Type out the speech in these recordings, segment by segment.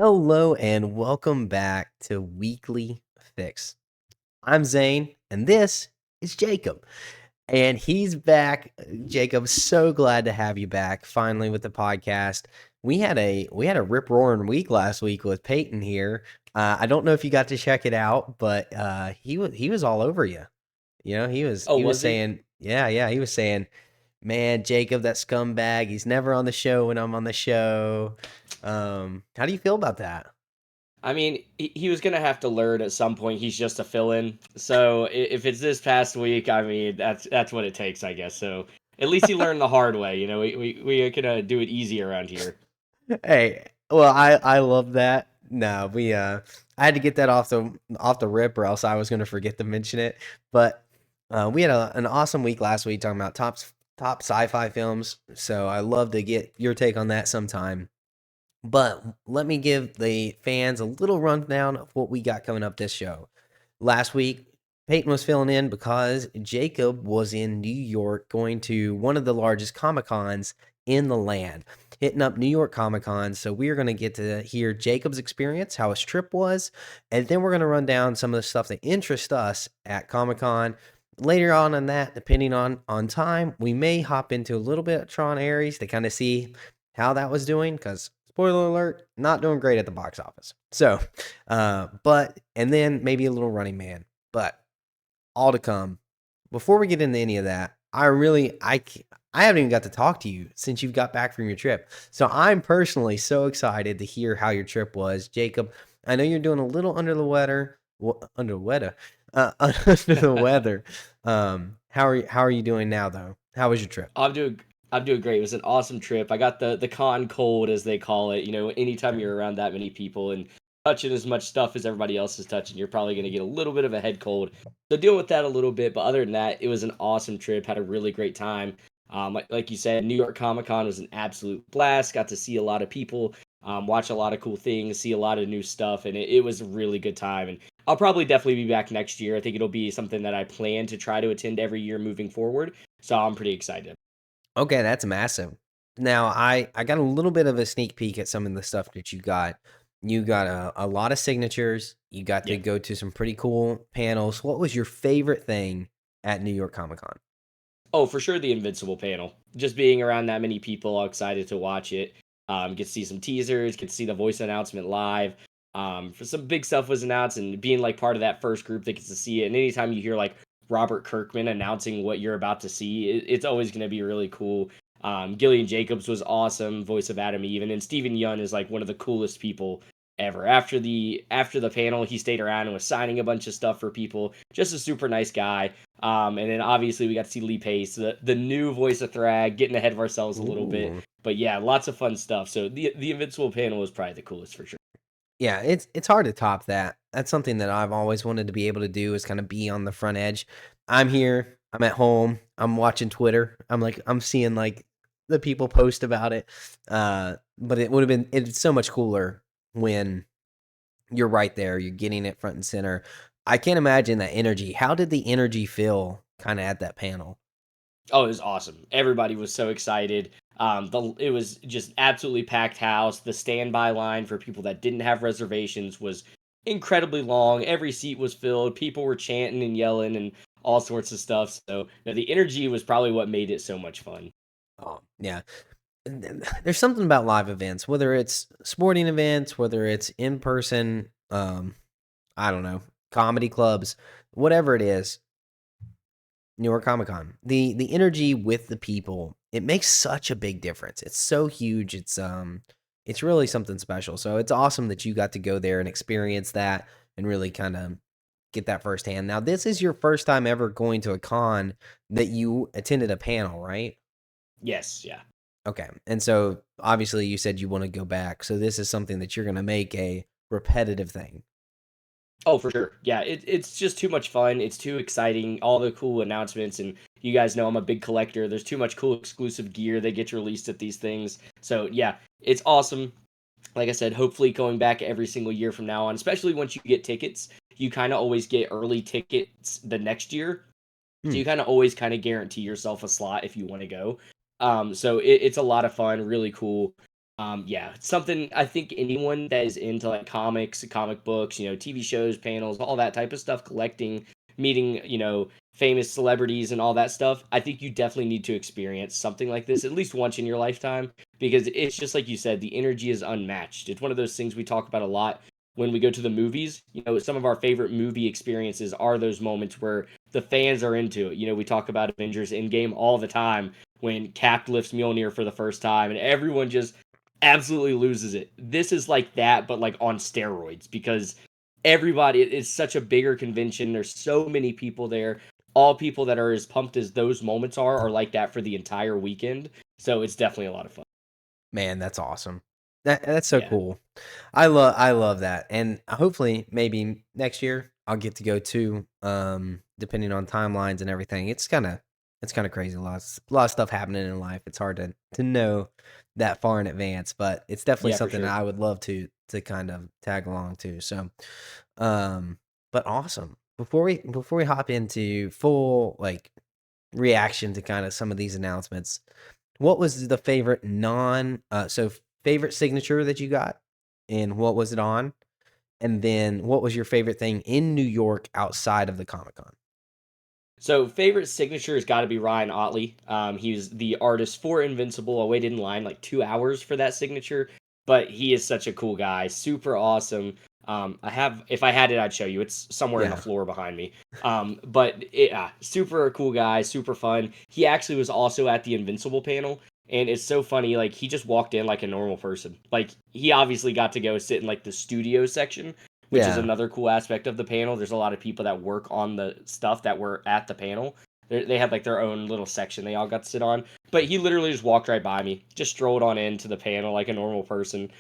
Hello and welcome back to Weekly Fix. I'm Zane and this is Jacob. And he's back. Jacob, so glad to have you back finally with the podcast. We had a rip roaring week last week with Peyton here. I don't know if you got to check it out, but he was all over you. He was Oh, he was was he? saying, yeah, he was saying, man, Jacob, that scumbag, he's never on the show when I'm on the show. How do you feel about that? I mean, he was gonna have to learn at some point. He's just a fill-in. So if it's this past week, I mean, that's what it takes, I guess. So at least he learned the hard way. We can do it easy around here. Hey, well, I love that. No, I had to get that off the rip, or else I was going to forget to mention it. But we had an awesome week last week talking about top sci-fi films. So I love to get your take on that sometime. But let me give the fans a little rundown of what we got coming up this show. Last week, Peyton was filling in because Jacob was in New York going to one of the largest Comic Cons in the land, hitting up New York Comic Con. So we are going to get to hear Jacob's experience, how his trip was, and then we're going to run down some of the stuff that interests us at Comic Con. Later on in that, depending on time, we may hop into a little bit of Tron Ares to kind of see how that was doing because spoiler alert, not doing great at the box office. So, and then maybe a little Running Man, but all to come. Before we get into any of that, I haven't even got to talk to you since you got back from your trip. So I'm personally so excited to hear how your trip was, Jacob. I know you're doing a little under the weather, under the weather, under the weather. How are you doing now though? How was your trip? I'm doing I'm doing great. It was an awesome trip. I got the con cold as they call it. Anytime you're around that many people and touching as much stuff as everybody else is touching, you're probably gonna get a little bit of a head cold. So dealing with that a little bit, but other than that, it was an awesome trip. Had a really great time. Like you said, New York Comic Con was an absolute blast. Got to see a lot of people, watch a lot of cool things, see a lot of new stuff, and it was a really good time. And I'll probably definitely be back next year. I think it'll be something that I plan to try to attend every year moving forward. So I'm pretty excited. Okay, that's massive. Now, I got a little bit of a sneak peek at some of the stuff that you got. You got a lot of signatures. You got to Yeah. go to some pretty cool panels. What was your favorite thing at New York Comic Con? Oh, for sure, the Invincible panel. Just being around that many people, excited to watch it. Get to see some teasers, get to see the voice announcement live. For some big stuff was announced, and being like part of that first group that gets to see it. And anytime you hear like Robert Kirkman announcing what you're about to see, it's always going to be really cool. Gillian Jacobs was awesome, voice of Adam Eve, and then Stephen Yun is like one of the coolest people ever. After the panel, he stayed around and was signing a bunch of stuff for people. Just a super nice guy. And then obviously we got to see Lee Pace, the new voice of Thrag, getting ahead of ourselves a little bit. Ooh. But yeah, lots of fun stuff. So the Invincible panel was probably the coolest for sure. Yeah, it's hard to top that. That's something that I've always wanted to be able to do is kind of be on the front edge. I'm here, I'm at home, I'm watching Twitter. I'm seeing like the people post about it. But it's so much cooler when you're right there, you're getting it front and center. I can't imagine that energy. How did the energy feel kind of at that panel? Oh, it was awesome. Everybody was so excited. It was just absolutely packed house. The standby line for people that didn't have reservations was incredibly long. Every seat was filled. People were chanting and yelling and all sorts of stuff. So the energy was probably what made it so much fun. Oh, yeah. There's something about live events, whether it's sporting events, whether it's in person, I don't know, comedy clubs, whatever it is, New York Comic Con. The energy with the people, it makes such a big difference. It's so huge. It's really something special. So it's awesome that you got to go there and experience that and really kind of get that firsthand. Now, this is your first time ever going to a con that you attended a panel, right? Yes, yeah. Okay. And so obviously you said you want to go back. So this is something that you're going to make a repetitive thing. Oh, for sure. Yeah, it's just too much fun. It's too exciting. All the cool announcements, and you guys know I'm a big collector. There's too much cool exclusive gear that gets released at these things. So yeah, it's awesome. Like I said, hopefully going back every single year from now on, especially once you get tickets, you kind of always get early tickets the next year. So Hmm. you kind of always kind of guarantee yourself a slot if you want to go. So it's a lot of fun, really cool. Yeah, something I think anyone that is into like comics, comic books, TV shows, panels, all that type of stuff, collecting, meeting, famous celebrities and all that stuff, I think you definitely need to experience something like this at least once in your lifetime because it's just like you said, the energy is unmatched. It's one of those things we talk about a lot when we go to the movies. Some of our favorite movie experiences are those moments where the fans are into it. We talk about Avengers Endgame all the time when Cap lifts Mjolnir for the first time and everyone just absolutely loses it. This is like that, but like on steroids because everybody, it's such a bigger convention. There's so many people there. All people that are as pumped as those moments are like that for the entire weekend. So it's definitely a lot of fun. Man, that's awesome. That's so Yeah. cool. I love that, and hopefully, maybe next year I'll get to go too. Depending on timelines and everything, it's kind of crazy. A lot of stuff happening in life. It's hard to know that far in advance, but it's definitely Yeah, for something that sure. I would love to kind of tag along to. So, um, but awesome. Before we hop into full like reaction to kind of some of these announcements, what was the favorite favorite signature that you got, and what was it on? And then what was your favorite thing in New York outside of the Comic Con? So favorite signature has got to be Ryan Otley. He's the artist for Invincible. I waited in line like 2 hours for that signature, but he is such a cool guy, super awesome. If I had it, I'd show you. It's somewhere in the Yeah. floor behind me. Super cool guy, super fun. He actually was also at the Invincible panel, and it's so funny. Like he just walked in like a normal person. Like he obviously got to go sit in like the studio section, which is Yeah. another cool aspect of the panel. There's a lot of people that work on the stuff that were at the panel. They had like their own little section they all got to sit on. But he literally just walked right by me, just strolled on into the panel like a normal person.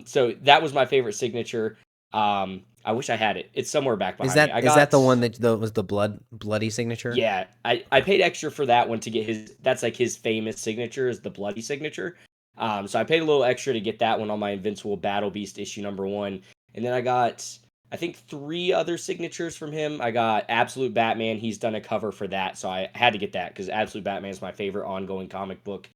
So that was my favorite signature. I wish I had it. It's somewhere back Is behind me. that I is that the got one that was the bloody signature? yeah. I paid extra for that one to get his. That's like his famous signature is the bloody signature. So I paid a little extra to get that one on my Invincible Battle Beast issue #1, and then I got I think 3 other signatures from him. I got Absolute Batman. He's done a cover for that, so I had to get that because Absolute Batman is my favorite ongoing comic book.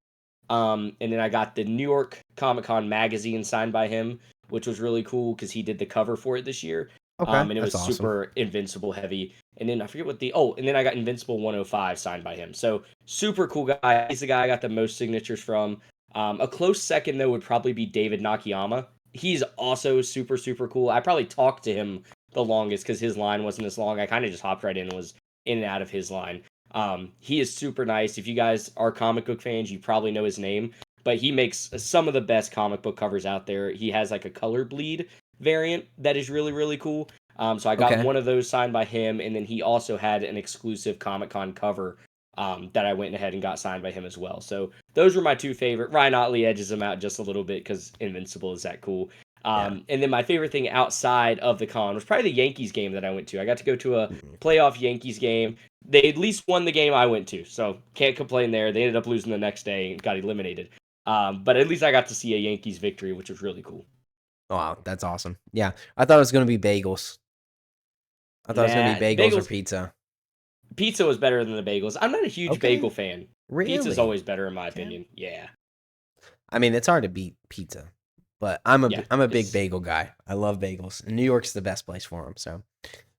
And then I got the New York Comic Con magazine signed by him, which was really cool because he did the cover for it this year. Okay, And it that's was awesome. super Invincible heavy. And then I forget and then I got Invincible 105 signed by him. So super cool guy. He's the guy I got the most signatures from. A close second though would probably be David Nakayama. He's also super, super cool. I probably talked to him the longest because his line wasn't as long. I kind of just hopped right in and was in and out of his line. He is super nice. If you guys are comic book fans, you probably know his name, but he makes some of the best comic book covers out there. He has like a color bleed variant that is really, really cool. So I got Okay. one of those signed by him, and then he also had an exclusive Comic Con cover that I went ahead and got signed by him as well. So those were my two favorite. Ryan Otley edges him out just a little bit because Invincible is that cool. Yeah. And then my favorite thing outside of the con was probably the Yankees game that I went to. I got to go to a Mhm. playoff Yankees game. They at least won the game I went to, so can't complain there. They ended up losing the next day and got eliminated. But at least I got to see a Yankees victory, which was really cool. Wow, that's awesome. Yeah, I thought it was gonna be bagels. I thought it was gonna be Nah, bagels or bagels. pizza. Pizza was better than the bagels. I'm not a huge Okay, bagel fan. Pizza's really? always better in my Okay. opinion. Yeah, I mean, it's hard to beat pizza, but I'm a yeah. I'm a big It's bagel guy. I love bagels, and New York's the best place for them. So,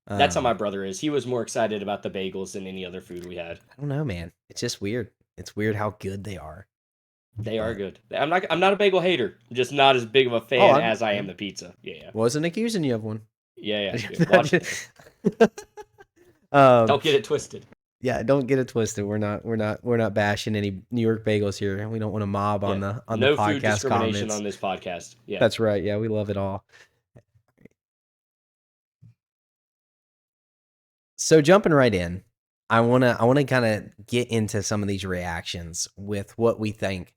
That's how my um, brother is. He was more excited about the bagels than any other food we had. I don't know, man. It's just weird. It's weird how good they are. They are But good. I'm not a bagel hater. I'm just not as big of a oh, fan as I am the pizza. Yeah, wasn't accusing you of one. yeah. Watch. um, Don't get it twisted. yeah, don't get it twisted. We're not bashing any New York bagels here. We don't want to mob Yeah, on the no food podcast discrimination comments. on this podcast. Yeah. That's right. Yeah, we love it all. So jumping right in, I wanna kind of get into some of these reactions with what we think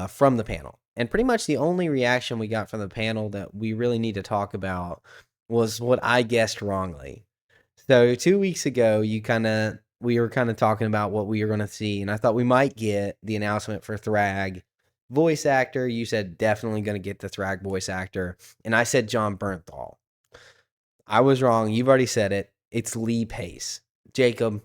from the panel. And pretty much the only reaction we got from the panel that we really need to talk about was what I guessed wrongly. So 2 weeks ago, we were kind of talking about what we were going to see, and I thought we might get the announcement for Thrag voice actor. You said definitely going to get the Thrag voice actor, and I said John Bernthal. I was wrong. You've already said it. It's Lee Pace. Jacob,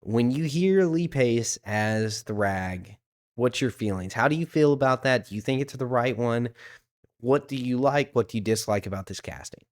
when you hear Lee Pace as the Rag, What's your feelings? How do you feel about that? Do you think it's the right one? What do you like? What do you dislike about this casting?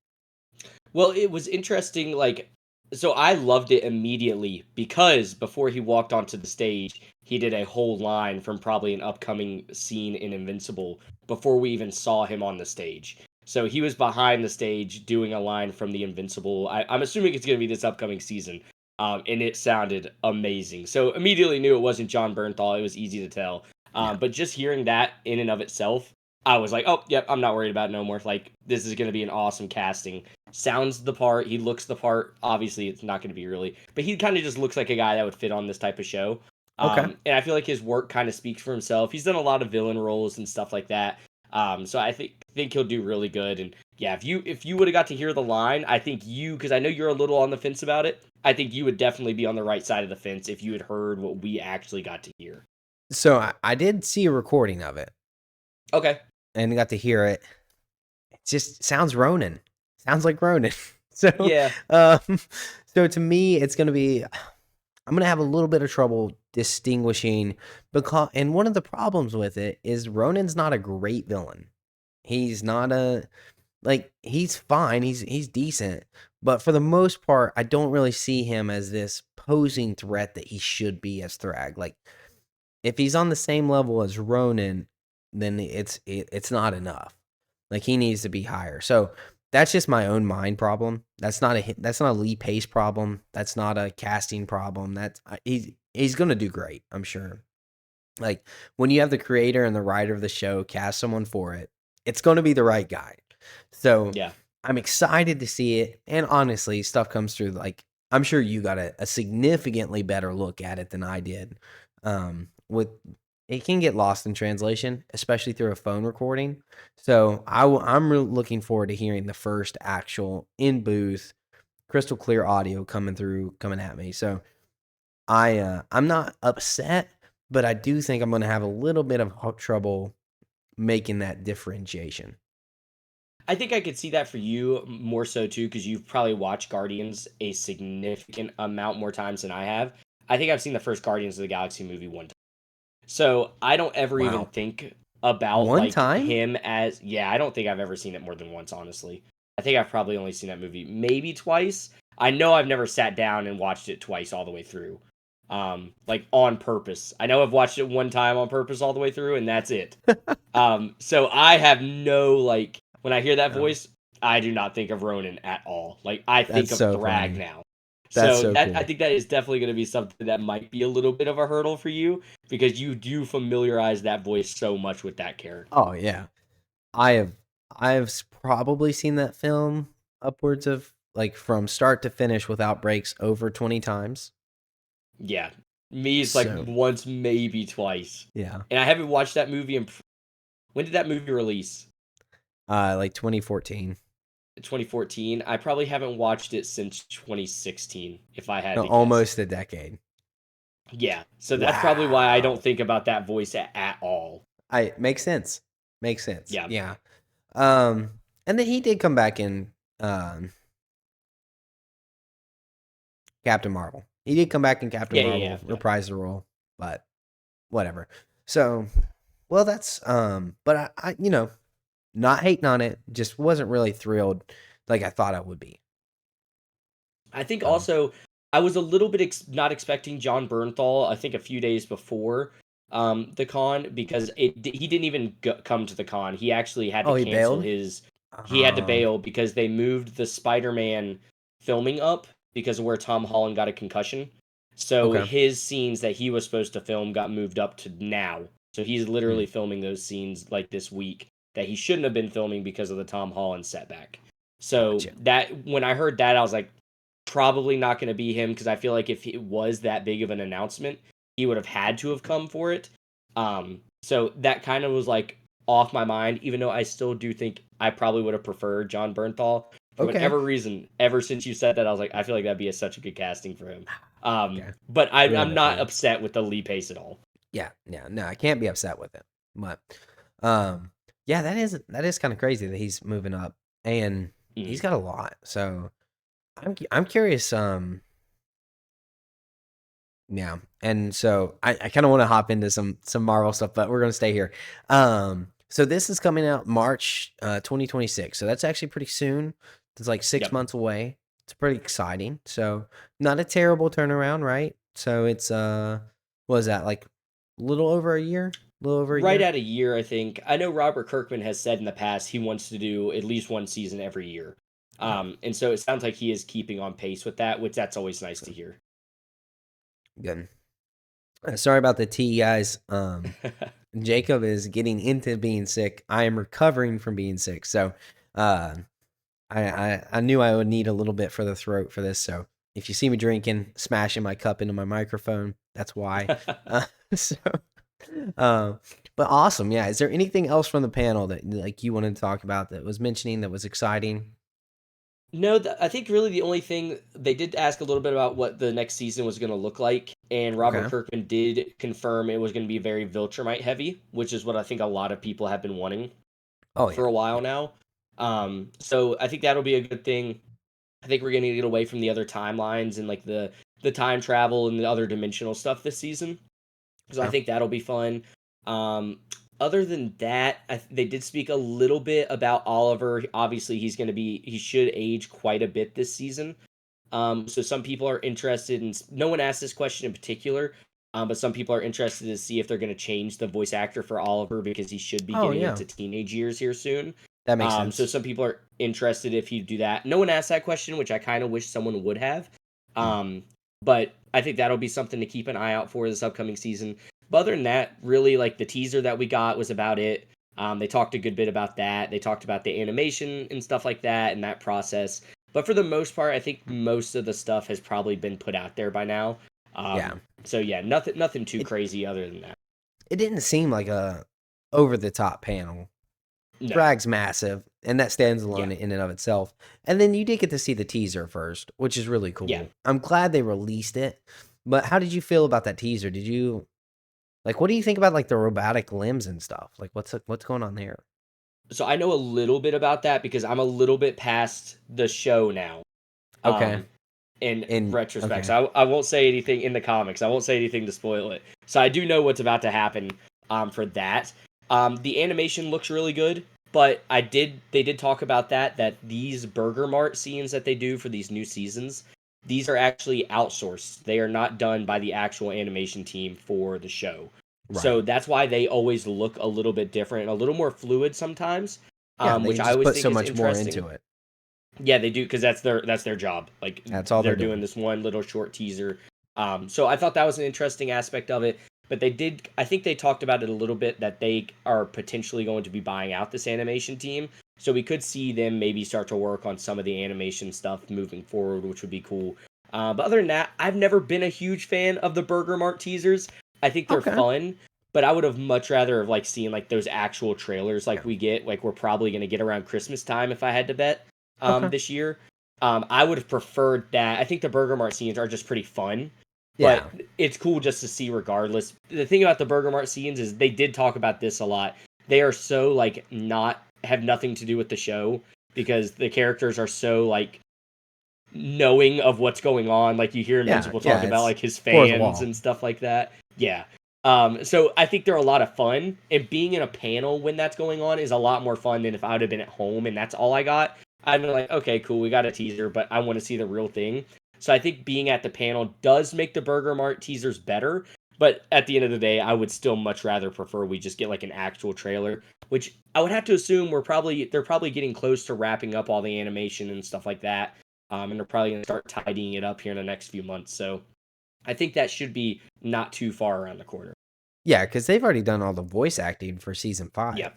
Well, it was interesting, like, so I loved it immediately because before he walked onto the stage, he did a whole line from probably an upcoming scene in Invincible before we even saw him on the stage. So he was behind the stage doing a line from the Invincible. I'm assuming it's going to be this upcoming season. And it sounded amazing. So immediately knew it wasn't John Bernthal. It was easy to tell. Yeah. But just hearing that in and of itself, I was like, oh, yep, I'm not worried about it no more. Like, this is going to be an awesome casting. Sounds the part. He looks the part. Obviously, it's not going to be really, but he kind of just looks like a guy that would fit on this type of show. Okay. And I feel like his work kind of speaks for himself. He's done a lot of villain roles and stuff like that. So I think he'll do really good. And yeah, if you would have got to hear the line, I think because I know you're a little on the fence about it. I think you would definitely be on the right side of the fence if you had heard what we actually got to hear. So I did see a recording of it Okay. and got to hear it. It just sounds Ronin. Sounds like Ronin. So, Yeah. um, so to me, it's gonna be. I'm gonna have a little bit of trouble distinguishing and one of the problems with it is Ronin's not a great villain. He's not he's fine. He's decent, but for the most part, I don't really see him as this posing threat that he should be as Thrag. Like if he's on the same level as Ronin, then it's not enough. Like he needs to be higher. So that's just my own mind problem. That's not a Lee Pace problem. That's not a casting problem. He's gonna do great. I'm sure. Like when you have the creator and the writer of the show cast someone for it, it's gonna be the right guy. So Yeah. I'm excited to see it. And honestly, stuff comes through. Like I'm sure you got a significantly better look at it than I did. With it can get lost in translation, especially through a phone recording. So I'm really looking forward to hearing the first actual in booth, crystal clear audio coming at me. So I'm not upset, but I do think I'm going to have a little bit of trouble making that differentiation. I think I could see that for you more so too, because you've probably watched Guardians a significant amount more times than I have. I think I've seen the first Guardians of the Galaxy movie one time. So I don't ever even Wow, think about one like time? him as yeah, I don't think I've ever seen it more than once, honestly. I think I've probably only seen that movie maybe twice. I know I've never sat down and watched it twice all the way through. Like on purpose. I know I've watched it one time on purpose all the way through, and that's it. So I have no like when I hear that Oh, voice, I do not think of Ronan at all. Like I think that's of so Thrag funny. now. That's So so that I cool. think that is definitely going to be something that might be a little bit of a hurdle for you because you do familiarize that voice so much with that character. Oh yeah. I have probably seen that film upwards of like from start to finish without breaks over 20 times. Yeah, me it's like So, once maybe twice, yeah. and I haven't watched that movie. When did that movie release? Like 2014. 2014. I probably haven't watched it since 2016, if I had No, to guess. almost a decade. Yeah, so that's probably why I don't Wow. think about that voice at all. I makes sense. Makes sense. Yeah, Yeah. Um and then he did come back in um Captain Marvel. He did come back in Captain yeah, yeah, yeah, Marvel, yeah. reprise the role, but whatever. So, well that's but I not hating on it, just wasn't really thrilled like I thought I would be. I think So, also I was a little bit not expecting John Bernthal. I think a few days before the con because he didn't even come to the con. He actually had to oh, he cancel bailed? his. He had to Oh, bail because they moved the Spider-Man filming up because of where Tom Holland got a concussion. So okay. his scenes that he was supposed to film got moved up to now. So he's Hmm, literally filming those scenes like this week that he shouldn't have been filming because of the Tom Holland setback. So gotcha. that when I heard that, I was like, probably not going to be him because I feel like if it was that big of an announcement, he would have had to have come for it. So that kind of was like off my mind, even though I still do think I probably would have preferred John Bernthal for Okay. whatever reason. Ever since you said that, I was like, I feel like that'd be such a good casting for him. Okay. But Love I'm it for not you. upset with the Lee Pace at all. Yeah, yeah, no, I can't be upset with it. But um yeah, that is kind of crazy that he's moving up and he's Mm. got a lot. So I'm curious Yeah, and so I kind of want to hop into some Marvel stuff, but we're gonna stay here. So this is coming out March 2026, so that's actually pretty soon. It's like six Yep. months away. It's pretty exciting. So not a terrible turnaround, right? So it's what is that, like a little over a year? A little over a Right year? at a year, I think. I know Robert Kirkman has said in the past he wants to do at least one season every year. Oh, And so it sounds like he is keeping on pace with that, which that's always nice so to hear. good. Sorry about the tea, guys. Jacob is getting into being sick. I am recovering from being sick. So, uh, I knew I would need a little bit for the throat for this. So, if you see me drinking, smashing my cup into my microphone, that's why. So, uh, but awesome. Yeah. Is there anything else from the panel that like you wanted to talk about that was mentioning that was exciting? No, I think really the only thing they did ask a little bit about what the next season was going to look like, and Robert Okay. Kirkman did confirm it was going to be very Viltrumite heavy, which is what I think a lot of people have been wanting Oh for yeah. a while now. So I think that'll be a good thing. I think we're going to get away from the other timelines and like the time travel and the other dimensional stuff this season. So I Okay. think that'll be fun. Um, Other than that, they did speak a little bit about Oliver. Obviously, he should age quite a bit this season. So some people are interested in. No one asked this question in particular, but some people are interested to see if they're going to change the voice actor for Oliver because he should be Oh getting yeah. into teenage years here soon. That makes So sense. some people are interested if you do that. No one asked that question, which I kind of wish someone would have. Hmm. Um, but I think that'll be something to keep an eye out for this upcoming season. But other than that, really, like the teaser that we got was about it. They talked a good bit about that. They talked about the animation and stuff like that and that process. But for the most part, I think most of the stuff has probably been put out there by now. Yeah. So yeah, nothing too It crazy other than that. it didn't seem like a over the top panel. No. Frag's massive, and that stands Yeah. alone in and of itself. And then you did get to see the teaser first, which is really Yeah. cool. I'm glad they released it. But how did you feel about that teaser? Did you like what do you think about like the robotic limbs and stuff? Like what's going on there? So I know a little bit about that because I'm a little bit past the show now. Okay. Um, in And retrospect, okay. so I won't say anything in the comics. I won't say anything to spoil it. So I do know what's about to happen. For that, the animation looks really good, but they did talk about that these Burger Mart scenes that they do for these new seasons, these are actually outsourced. They are not done by the actual animation team for the show. So Right. that's why they always look a little bit different, a little more fluid sometimes, Yeah, they which I just always put think so is much more interesting. into it. Yeah, they do because that's their job. Like That's all they're they're doing doing. this one little short teaser. So I thought that was an interesting aspect of it. But they did. I think they talked about it a little bit that they are potentially going to be buying out this animation team. So we could see them maybe start to work on some of the animation stuff moving forward, which would be cool. But other than that, I've never been a huge fan of the Burger Mart teasers. I think they're Okay. fun, but I would have much rather have like seen like those actual trailers like Yeah. we get, like we're probably gonna get around Christmas time if I had to bet Okay. this year. I would have preferred that. I think the Burger Mart scenes are just pretty fun, but Yeah. it's cool just to see regardless. The thing about the Burger Mart scenes is they did talk about this a lot. They are so like not have nothing to do with the show because the characters are so like knowing of what's going on. Like you hear Yeah. Invincible Yeah. talk about It's like his fourth fans wall. and stuff like that. Yeah. So I think they're a lot of fun, and being in a panel when that's going on is a lot more fun than if I would have been at home and that's all I got. I'd be like, okay, cool, we got a teaser, but I want to see the real thing. So I think being at the panel does make the Burger Mart teasers better. But at the end of the day, I would still much rather prefer we just get like an actual trailer, which I would have to assume they're probably getting close to wrapping up all the animation and stuff like that. And they're probably gonna start tidying it up here in the next few months. So I think that should be not too far around the corner. Yeah, because they've already done all the voice acting for season 5. Yeah.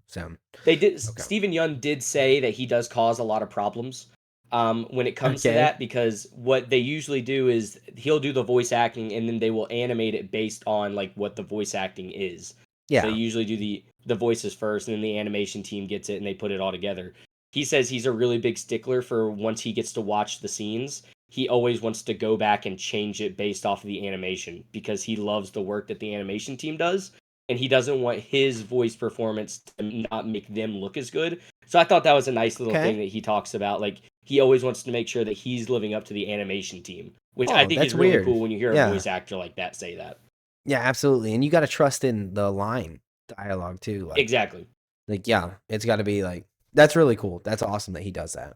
So They did. okay. Stephen Young did say that he does cause a lot of problems when it comes to Okay. that because what they usually do is he'll do the voice acting and then they will animate it based on like what the voice acting is. So they Yeah. usually do the voices first, and then the animation team gets it and they put it all together. He says he's a really big stickler for once he gets to watch the scenes. He always wants to go back and change it based off of the animation because he loves the work that the animation team does and he doesn't want his voice performance to not make them look as good. So I thought that was a nice little thing Okay. that he talks about. Like he always wants to make sure that he's living up to the animation team, which I Oh, think is that's really weird. cool when you hear a Yeah. voice actor like that say that. Yeah, absolutely. And you got to trust in the line dialogue too. Exactly. Yeah, it's got to be like, that's really cool. That's awesome that he does that.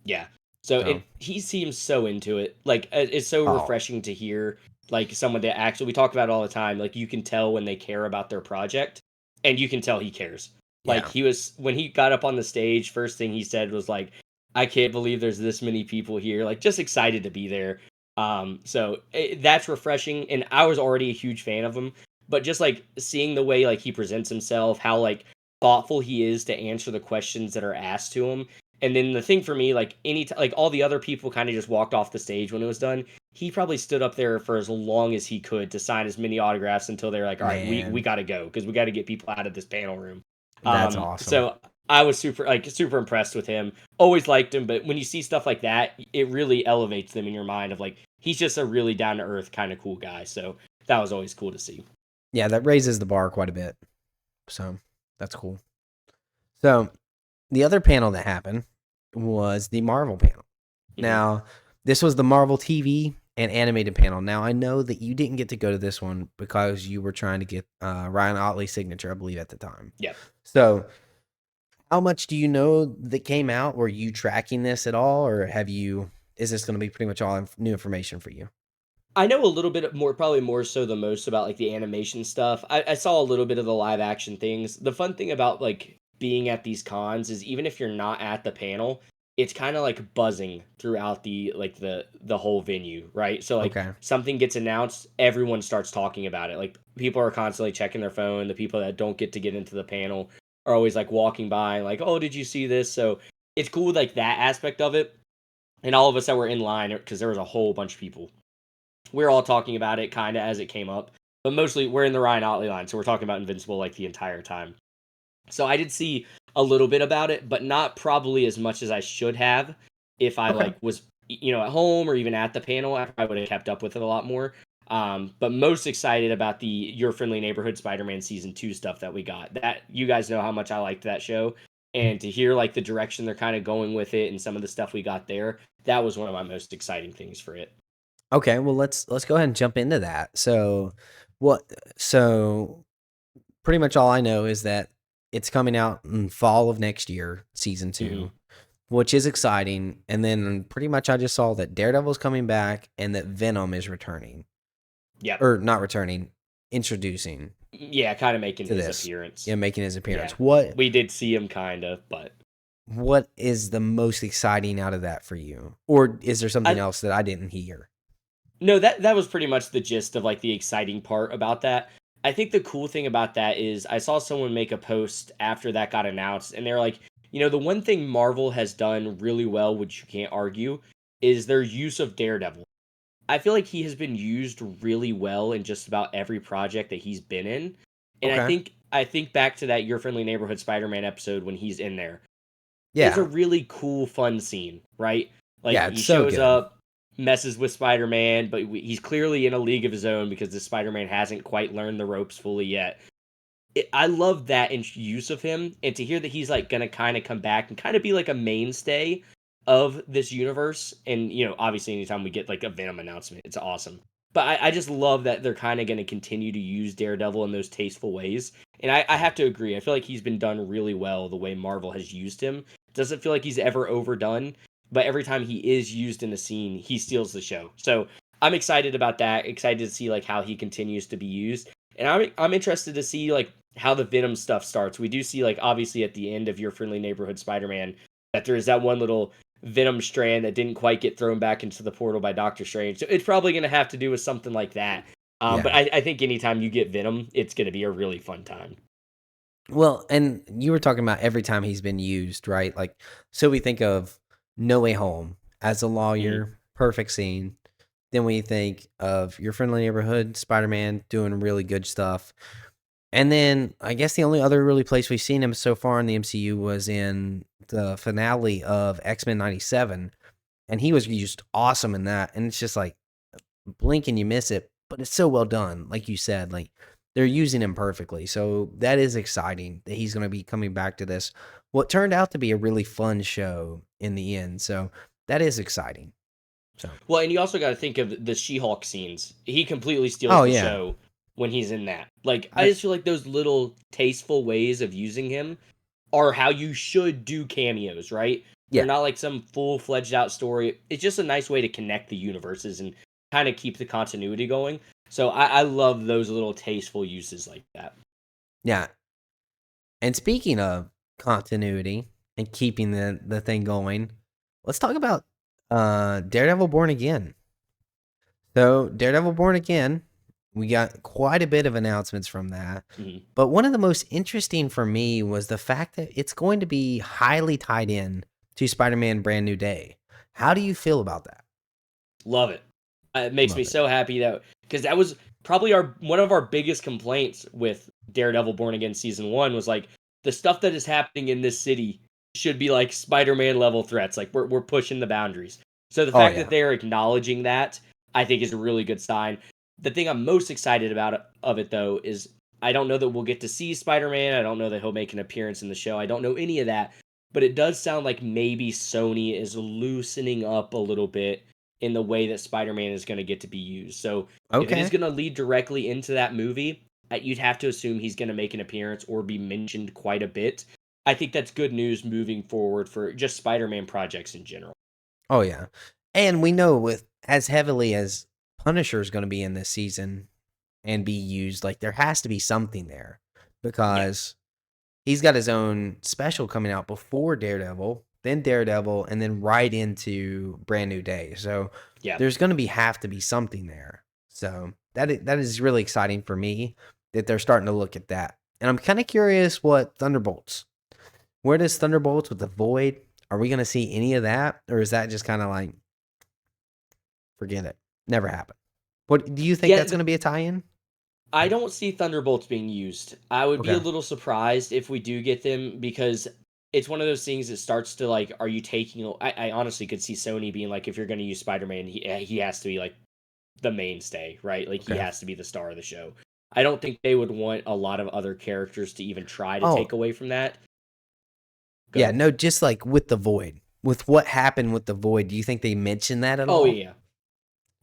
Yeah. So So, he seems so into it. Like it's so oh, refreshing to hear like someone that actually we talk about it all the time. Like you can tell when they care about their project, and you can tell he cares. Like yeah. he was when he got up on the stage, first thing he said was like, "I can't believe there's this many people here." Like just excited to be there. That's refreshing, and I was already a huge fan of him. But just like seeing the way like he presents himself, how like thoughtful he is to answer the questions that are asked to him, and then the thing for me, like like all the other people kind of just walked off the stage when it was done. He probably stood up there for as long as he could to sign as many autographs until they're like, all right, we Man, got to go because we got to get people out of this panel room. that's awesome. So I was super impressed with him. Always liked him, but when you see stuff like that, it really elevates them in your mind of like he's just a really down to earth kind of cool guy. So that was always cool to see. Yeah, that raises the bar quite a bit. So, that's cool. So, the other panel that happened was the Marvel panel. Hmm. Now, this was the Marvel TV and animated panel. Now, I know that you didn't get to go to this one because you were trying to get Ryan Otley's signature, I believe, at the time. Yeah. So, how much do you know that came out? Were you tracking this at all, or is this going to be pretty much all new information for you? I know a little bit more, probably more so than most about like the animation stuff. I saw a little bit of the live action things. The fun thing about like being at these cons is even if you're not at the panel, it's kind of like buzzing throughout the whole venue, right? So like Okay. something gets announced, everyone starts talking about it. Like people are constantly checking their phone. The people that don't get into the panel are always like walking by and like, "Oh, did you see this?" So it's cool like that aspect of it. And all of us that were in line because there was a whole bunch of people, we're all talking about it kind of as it came up, but mostly we're in the Ryan Otley line, so we're talking about Invincible like the entire time. So I did see a little bit about it, but not probably as much as I should have if I Okay. like was at home or even at the panel. I would have kept up with it a lot more. But most excited about the Your Friendly Neighborhood Spider-Man season 2 stuff that we got. That you guys know how much I liked that show, and to hear like the direction they're kind of going with it and some of the stuff we got there, that was one of my most exciting things for it. Okay, well let's go ahead and jump into that. What so pretty much all I know is that it's coming out in fall of next year, season Hmm. 2, which is exciting. And then pretty much I just saw that Daredevil's coming back and that Venom is returning. Yep. Or not returning, introducing Yeah, kind of making to his this. appearance. Yeah, making his appearance. Yeah, What we did see him kind of, but what is the most exciting out of that for you? Or is there something I else that I didn't hear? no, that was pretty much the gist of like the exciting part about that. I think the cool thing about that is I saw someone make a post after that got announced, and they're like, the one thing Marvel has done really well, which you can't argue, is their use of Daredevil. I feel like he has been used really well in just about every project that he's been in. And Okay. I think back to that Your Friendly Neighborhood Spider-Man episode when he's in there. It's a Yeah. really cool fun scene, right? Like Yeah, it's he so shows good. up, messes with Spider-Man, but he's clearly in a league of his own because the Spider-Man hasn't quite learned the ropes fully yet. I love that use of him, and to hear that he's like gonna kind of come back and kind of be like a mainstay of this universe. And obviously, anytime we get like a Venom announcement, it's awesome. But I just love that they're kind of going to continue to use Daredevil in those tasteful ways. And I have to agree. I feel like he's been done really well the way Marvel has used him. Doesn't feel like he's ever overdone, but every time he is used in a scene, he steals the show. So I'm excited about that. Excited to see like how he continues to be used. And I'm interested to see like how the Venom stuff starts. We do see like obviously at the end of Your Friendly Neighborhood Spider-Man that there is that one little Venom strand that didn't quite get thrown back into the portal by Doctor Strange. So it's probably going to have to do with something like that. But Yeah. I think anytime you get Venom, it's going to be a really fun time. Well, and you were talking about every time he's been used, right? Like, so we think of No Way Home as a Hmm. lawyer, perfect scene. Then we think of Your Friendly Neighborhood, Spider Man doing really good stuff. And then I guess the only other really place we've seen him so far in the MCU was in the finale of X-Men 97. And he was just awesome in that. And it's just like blink and you miss it, but it's so well done. Like you said, like they're using him perfectly. So that is exciting that he's going to be coming back to this. What turned out to be a really fun show in the end. So that is exciting. So, Well, and you also got to think of the She-Hulk scenes. He completely steals oh the yeah, show when he's in that. Like, I I just feel like those little tasteful ways of using him are how you should do cameos, right? They're yeah. not like some full-fledged out story. It's just a nice way to connect the universes and kind of keep the continuity going. So I love those little tasteful uses like that. Yeah. And speaking of continuity and keeping the thing going, let's talk about Daredevil Born Again. So, Daredevil Born Again, we got quite a bit of announcements from that. Mhm. But one of the most interesting for me was the fact that it's going to be highly tied in to Spider-Man Brand New Day. How do you feel about that? Love it. It makes me Love it. so happy that because that was probably our one of our biggest complaints with Daredevil Born Again season 1 was like the stuff that is happening in this city should be like Spider-Man level threats. Like we're pushing the boundaries. So the Oh fact that yeah. they're acknowledging that, I think is a really good sign. The thing I'm most excited about of it though is I don't know that we'll get to see Spider-Man. I don't know that he'll make an appearance in the show. I don't know any of that, but it does sound like maybe Sony is loosening up a little bit in the way that Spider-Man is going to get to be used. So if it is Okay. going to lead directly into that movie, you'd have to assume he's going to make an appearance or be mentioned quite a bit. I think that's good news moving forward for just Spider-Man projects in general. Oh yeah. And we know with as heavily as Punisher is going to be in this season and be used, like there has to be something there Yeah, because he's got his own special coming out before Daredevil, and then right into Brand New Day. So yeah. there's going to be have to be something there. So that is really exciting for me that they're starting to look at that. And I'm kind of curious what Thunderbolts. Where does Thunderbolts with the Void? Are we going to see any of that, or is that just kind of like forget it, never happened? What do you think Yeah, that's going to be a tie-in? I don't see Thunderbolts being used. I would be a Okay, little surprised if we do get them because it's one of those things that starts to like, are you taking? I honestly could see Sony being like, if you're going to use Spider-Man, he has to be like the mainstay, right? Like he okay. has to be the star of the show. I don't think they would want a lot of other characters to even try to Oh take away from that. Go yeah, ahead. no, just like with the Void, with what happened with the Void. Do you think they mentioned that at Oh all? yeah.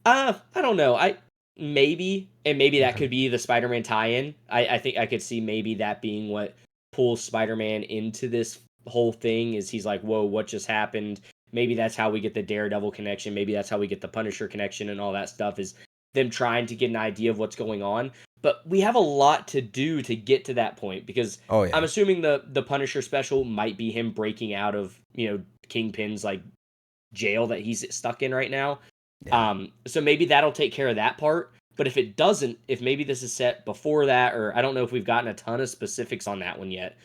I don't know. I maybe and maybe that Okay. could be the Spider-Man tie-in. I think I could see maybe that being what pulls Spider-Man into this whole thing is he's like, "Whoa, what just happened?" Maybe that's how we get the Daredevil connection. Maybe that's how we get the Punisher connection and all that stuff is them trying to get an idea of what's going on. But we have a lot to do to get to that point because Oh I'm yeah, assuming the Punisher special might be him breaking out of, Kingpin's like jail that he's stuck in right now. yeah, So maybe that'll take care of that part. But if it doesn't, if maybe this is set before that, or I don't know if we've gotten a ton of specifics on that one yet,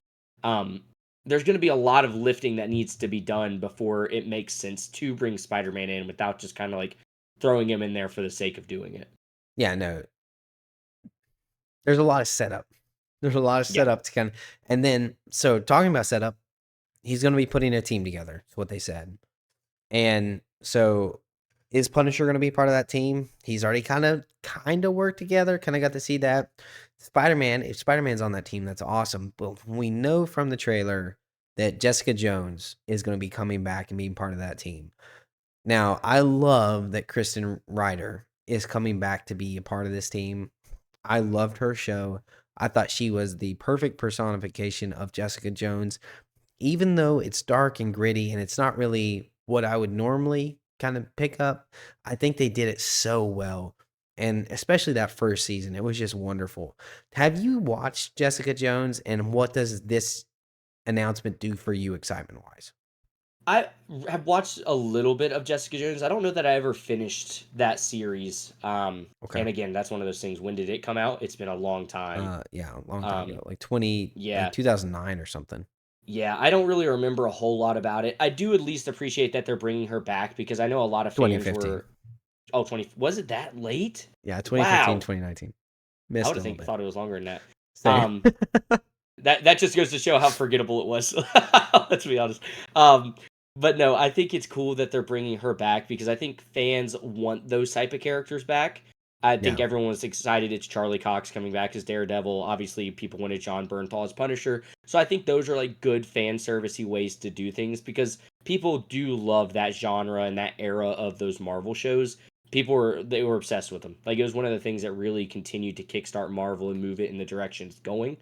um, there's going to be a lot of lifting that needs to be done before it makes sense to bring Spider-Man in without just kind of like throwing him in there for the sake of doing it. yeah. No, there's a lot of setup. There's a lot of Yeah. setup to kind of, and then so talking about setup, he's going to be putting a team together. Is what they said. And so is Punisher going to be part of that team? He's already kind of worked together. Kind of got to see that. Spider-Man, if Spider-Man's on that team, that's awesome. But we know from the trailer that Jessica Jones is going to be coming back and being part of that team. Now, I love that Kristen Ryder is coming back to be a part of this team. I loved her show. I thought she was the perfect personification of Jessica Jones, even though it's dark and gritty and it's not really what I would normally kind of pick up. I think they did it so well. And especially that first season, it was just wonderful. Have you watched Jessica Jones, and what does this announcement do for you excitement wise? I have watched a little bit of Jessica Jones. I don't know that I ever finished that series. Okay. And again, that's one of those things. When did it come out? It's been a long time. Yeah, a long time Um, ago, like yeah, 2009 or something. yeah. I don't really remember a whole lot about it. I do at least appreciate that they're bringing her back because I know a lot of fans 2015. were. Oh, 20. Was it that late? Yeah, 2015, Wow. 2019. I Missed would a have little bit. thought it was longer than that. Same. Um, that just goes to show how forgettable it was. Let's be honest. But no, I think it's cool that they're bringing her back because I think fans want those type of characters back. I think Yeah. everyone was excited it's Charlie Cox coming back as Daredevil. Obviously, people wanted John Bernthal as Punisher. So I think those are like good fan servicey ways to do things because people do love that genre and that era of those Marvel shows. They were obsessed with them. Like it was one of the things that really continued to kickstart Marvel and move it in the direction it's going.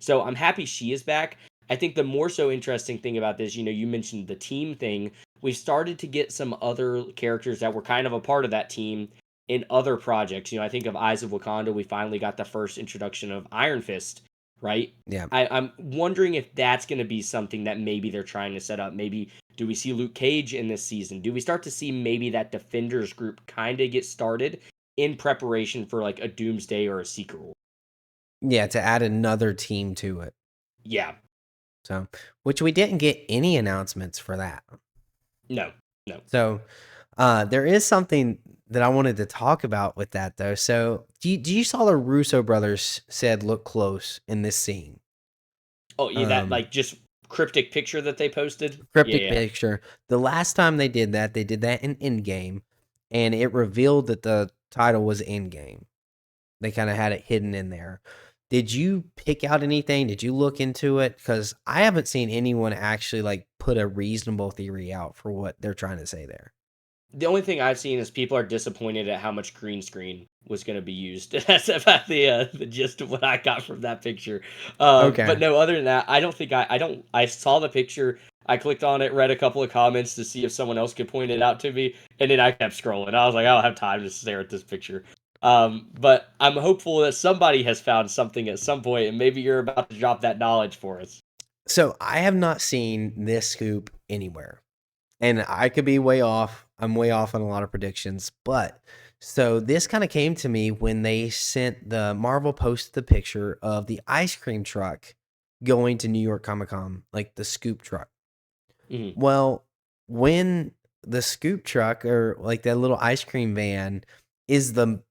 So I'm happy she is back. I think the more so interesting thing about this, you mentioned the team thing. We've started to get some other characters that were kind of a part of that team in other projects. I think of Eyes of Wakanda. We finally got the first introduction of Iron Fist, right? Yeah. I'm wondering if that's going to be something that maybe they're trying to set up. Maybe do we see Luke Cage in this season? Do we start to see maybe that Defenders group kind of get started in preparation for like a Doomsday or a Secret War? Yeah, to add another team to it. Yeah. So, which we didn't get any announcements for that. No. So, there is something that I wanted to talk about with that though. So, do you saw the Russo brothers said look close in this scene? Oh, yeah, that like just cryptic picture that they posted. Cryptic Yeah. picture. The last time they did that in Endgame, and it revealed that the title was Endgame. They kind of had it hidden in there. Did you pick out anything? Did you look into it? Because I haven't seen anyone actually like put a reasonable theory out for what they're trying to say there. The only thing I've seen is people are disappointed at how much green screen was going to be used. That's about the gist of what I got from that picture. But Okay. no, other than that, I don't think I don't. I saw the picture. I clicked on it, read a couple of comments to see if someone else could point it out to me, and then I kept scrolling. I was like, I don't have time to stare at this picture. But I'm hopeful that somebody has found something at some point, and maybe you're about to drop that knowledge for us. So I have not seen this scoop anywhere. And I could be way off. I'm way off on a lot of predictions. But so this kind of came to me when they sent the Marvel posted the picture of the ice cream truck going to New York Comic Con, like the scoop truck. Mhm. Well, when the scoop truck or like that little ice cream van is the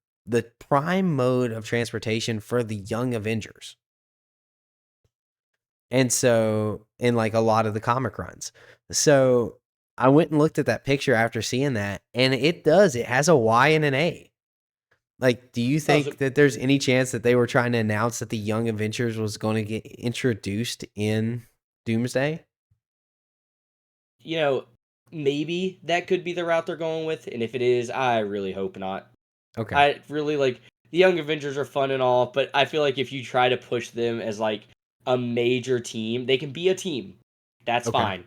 prime mode of transportation for the Young Avengers. And so, in like a lot of the comic runs. So, I went and looked at that picture after seeing that, and it has a Y and an A. Like, do you Oh, so think that there's any chance that they were trying to announce that the Young Avengers was going to get introduced in Doomsday? you know, maybe that could be the route they're going with, and if it is, I really hope not. Okay. I really like the Young Avengers are fun and all, but I feel like if you try to push them as like a major team, they can be a team. That's Okay. fine.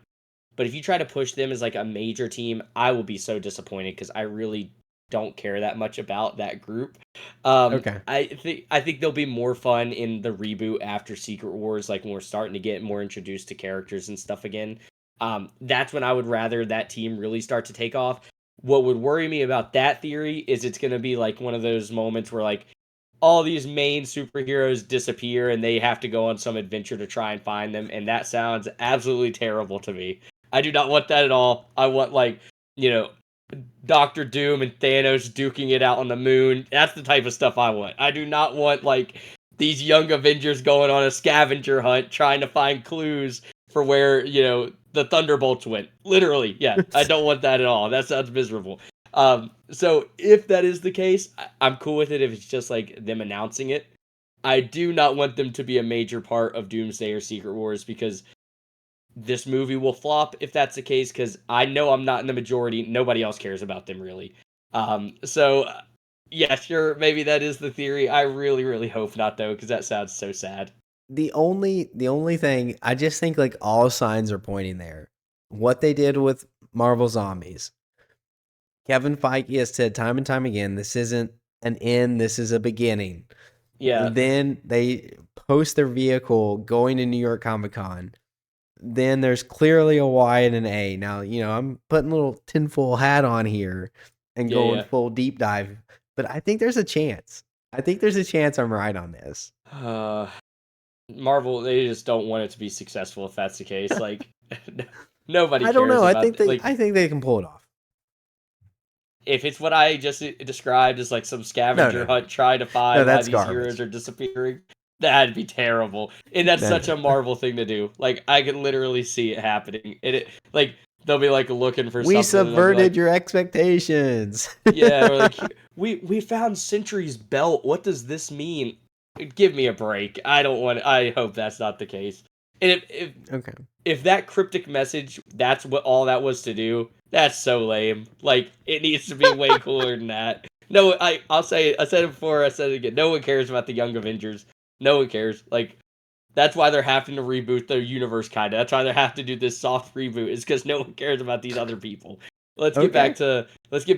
But if you try to push them as like a major team, I will be so disappointed because I really don't care that much about that group. Okay. I think they'll be more fun in the reboot after Secret Wars, like when we're starting to get more introduced to characters and stuff again. That's when I would rather that team really start to take off. What would worry me about that theory is it's going to be like one of those moments where like all these main superheroes disappear and they have to go on some adventure to try and find them, and that sounds absolutely terrible to me. I do not want that at all. I want like, you know, Doctor Doom and Thanos duking it out on the moon. That's the type of stuff I want. I do not want like these young Avengers going on a scavenger hunt trying to find clues for where, the Thunderbolts went. Literally, yeah. I don't want that at all. That sounds miserable. So if that is the case, I'm cool with it if it's just like them announcing it. I do not want them to be a major part of Doomsday or Secret Wars because this movie will flop if that's the case because I know I'm not in the majority. Nobody else cares about them really. So yeah, sure, maybe that is the theory. I really, really hope not though, because that sounds so sad. The only thing I just think like all signs are pointing there. What they did with Marvel Zombies. Kevin Feige has said time and time again, this isn't an end, this is a beginning. Yeah, Then they post their vehicle going to New York Comic Con. Then there's clearly a Y and an A. Now, I'm putting a little tinfoil hat on here and going yeah, full deep dive, but I think there's a chance. I think there's a chance I'm right on this. yeah. Marvel, they just don't want it to be successful if that's the case. Like, nobody I don't cares know. I about think they like I think they can pull it off. if it's what I just described as like some No, scavenger no, no. hunt trying to No, find why that's these heroes garbage. are disappearing, that'd be terrible. And that's No, such no. a Marvel thing to do. Like I could literally see it happening. And it like they'll be like looking for We something, and they'll be subverted like, your expectations. yeah, or like, we found Sentry's belt. What does this mean? Give me a break. I don't want. I hope that's not the case. And Okay. if that cryptic message, that's what all that was to do, that's so lame. Like, it needs to be way cooler than that. No, I'll say it. I said it before. I said it again. No one cares about the Young Avengers. No one cares. Like, that's why they're having to reboot their universe, kind of. That's why they have to do this soft reboot. Is because no one cares about these other people. Okay. Let's get